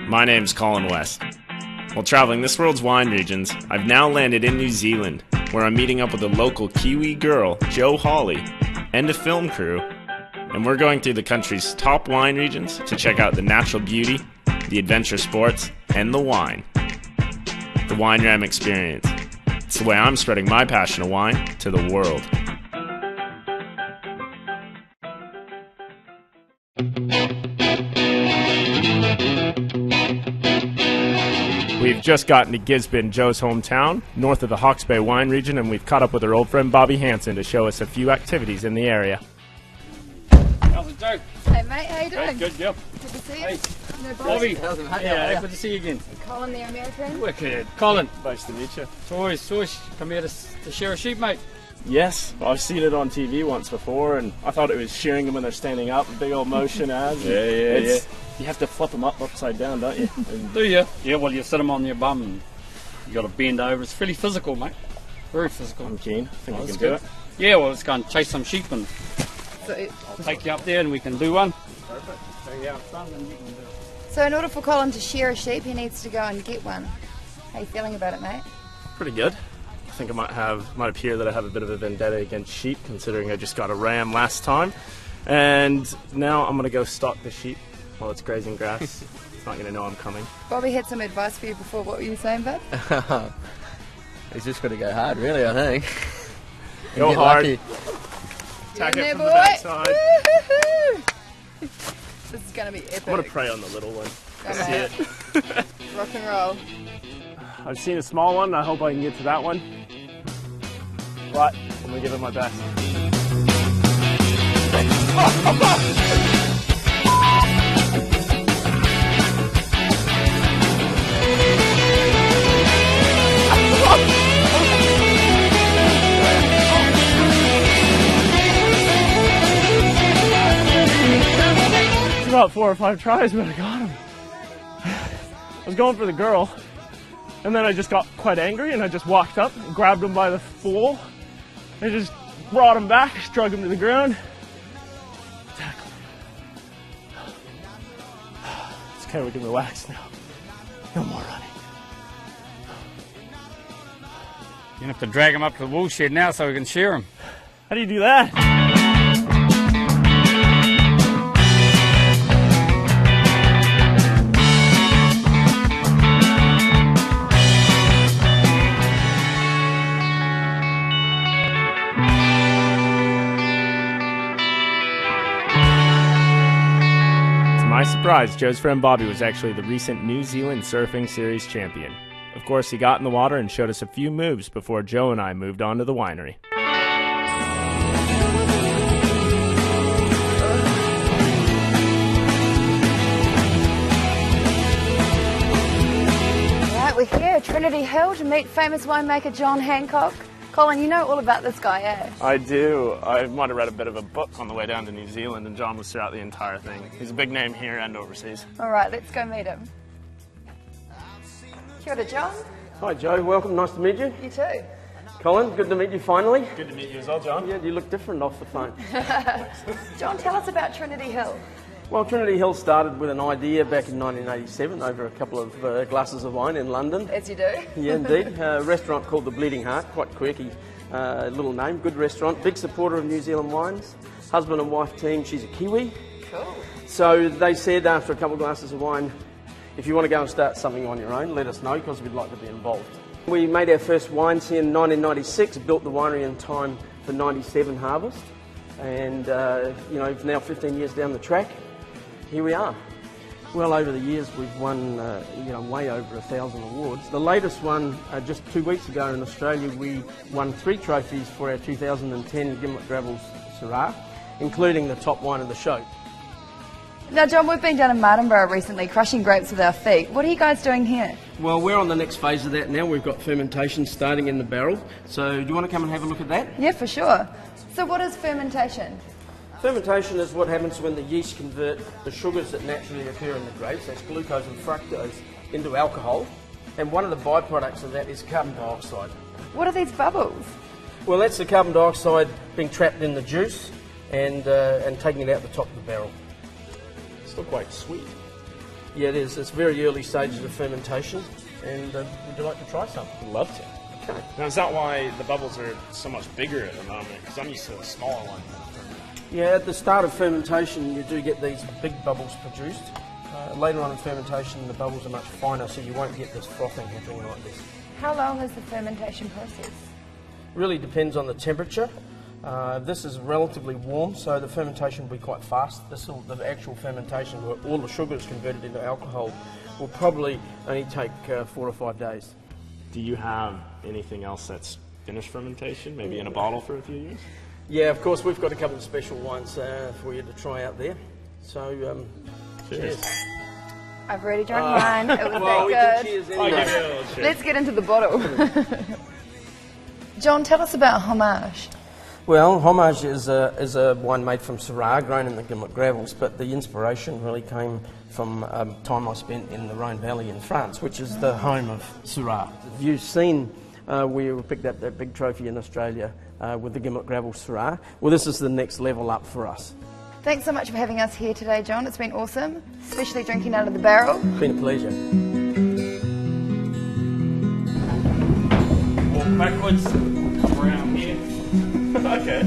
My name's Colin West. While traveling this world's wine regions, I've now landed in New Zealand, where I'm meeting up with a local Kiwi girl, Jo Hawley, and a film crew, and we're going through the country's top wine regions to check out the natural beauty, the adventure sports, and the wine. The WineRAM experience. It's the way I'm spreading my passion of wine to the world. We've just gotten to Gisborne, Joe's hometown, north of the Hawke's Bay wine region, and we've caught up with her old friend Bobby Hansen to show us a few activities in the area. How's it, Joe? Hey mate, how you doing? Good, yep. Good to see you. Hey. No Bobby. Bobby. Yeah, good to see you again. Colin the American. Wicked. Colin. Nice to meet you. It's always come here to share a sheep, mate. Yes, I've seen it on TV once before, and I thought it was shearing them when they're standing up, a big old motion as. Yeah. You have to flip them up upside down, don't you? Do you? Yeah, well, you sit them on your bum and you got to bend over. It's fairly physical, mate. Very physical. I'm keen. I think I can good. do it. Yeah, well, let's go and chase some sheep and I'll take you up there and we can do one. Perfect. So, yeah, fun and you can do it. So in order for Colin to shear a sheep, he needs to go and get one. How you feeling about it, mate? Pretty good. I think it might appear that I have a bit of a vendetta against sheep, considering I just got a ram last time. And now I'm going to go stalk the sheep while it's grazing grass. It's not going to know I'm coming. Bobby had some advice for you before. What were you saying, bud? He's just got to go hard, really, I think. Go hard. Lucky. Attack it There, from boy. the backside. Woo-hoo-hoo. This is going to be epic. I'm going to prey on the little one. Go, See mate. it. Rock and roll. I've seen a small one. I hope I can get to that one. But I'm going to give it my best. It's about 4 or 5 tries, but I got him. I was going for the girl, and then I just got quite angry, and I just walked up and grabbed him by the foal, and just brought him back, struck him to the ground. Tackled him. It's okay, we can relax now. No more running. You have to drag him up to the wool shed now so we can shear him. How do you do that? To my surprise, Joe's friend Bobby was actually the recent New Zealand Surfing Series champion. Of course, he got in the water and showed us a few moves before Joe and I moved on to the winery. Right, we're here at Trinity Hill to meet famous winemaker John Hancock. Colin, you know all about this guy, eh? I do. I might have read a bit of a book on the way down to New Zealand, and John was throughout the entire thing. He's a big name here and overseas. All right, let's go meet him. Kia ora, John. Hi Joe, welcome, nice to meet you. You too. Colin, good to meet you finally. Good to meet you as well, John. Yeah, you look different off the phone. John, tell us about Trinity Hill. Well, Trinity Hill started with an idea back in 1987 over a couple of glasses of wine in London. As you do. Yeah, indeed. A restaurant called the Bleeding Heart, quite quirky little name, good restaurant, big supporter of New Zealand wines. Husband and wife team, she's a Kiwi. Cool. So they said after a couple of glasses of wine, if you want to go and start something on your own, let us know because we'd like to be involved. We made our first wines here in 1996, built the winery in time for 97 harvest, and now 15 years down the track, here we are. Well, over the years we've won way over 1,000 awards. The latest one, just 2 weeks ago in Australia, we won 3 trophies for our 2010 Gimlet Gravels Syrah, including the top wine of the show. Now, John, we've been down in Martinborough recently, crushing grapes with our feet. What are you guys doing here? Well, we're on the next phase of that now. We've got fermentation starting in the barrel. So do you want to come and have a look at that? Yeah, for sure. So what is fermentation? Fermentation is what happens when the yeast convert the sugars that naturally occur in the grapes, that's glucose and fructose, into alcohol. And one of the byproducts of that is carbon dioxide. What are these bubbles? Well, that's the carbon dioxide being trapped in the juice and taking it out the top of the barrel. Still quite sweet. Yeah, it is. It's very early stages of fermentation, and would you like to try some? I'd love to. Okay. Now, is that why the bubbles are so much bigger at the moment? Because I'm used to the smaller one. Yeah, at the start of fermentation, you do get these big bubbles produced. Later on in fermentation, the bubbles are much finer, so you won't get this frothing happening like this. How long is the fermentation process? Really depends on the temperature. This is relatively warm, so the fermentation will be quite fast. The actual fermentation, where all the sugar is converted into alcohol, will probably only take 4 or 5 days. Do you have anything else that's finished fermentation, maybe in a bottle for a few years? Yeah, of course, we've got a couple of special wines for you to try out there. So, cheers. I've already drunk mine. It was Well, we that can good. cheers anyway. I'll give you a little cheers. Let's get into the bottle. John, tell us about Homage. Well, Homage is a wine made from Syrah, grown in the Gimlet Gravels, but the inspiration really came from time I spent in the Rhone Valley in France, which is the home of Syrah. Have you seen where we picked up that big trophy in Australia with the Gimlet Gravel Syrah? Well, this is the next level up for us. Thanks so much for having us here today, John. It's been awesome, especially drinking out of the barrel. It's been a pleasure. Walk backwards, come around here. Okay.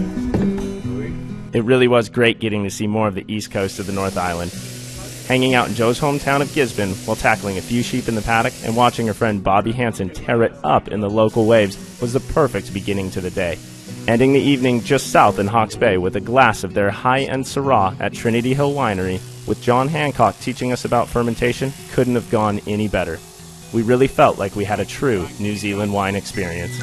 It really was great getting to see more of the east coast of the North Island. Hanging out in Joe's hometown of Gisborne while tackling a few sheep in the paddock and watching her friend Bobby Hansen tear it up in the local waves was the perfect beginning to the day. Ending the evening just south in Hawke's Bay with a glass of their high-end Syrah at Trinity Hill Winery with John Hancock teaching us about fermentation couldn't have gone any better. We really felt like we had a true New Zealand wine experience.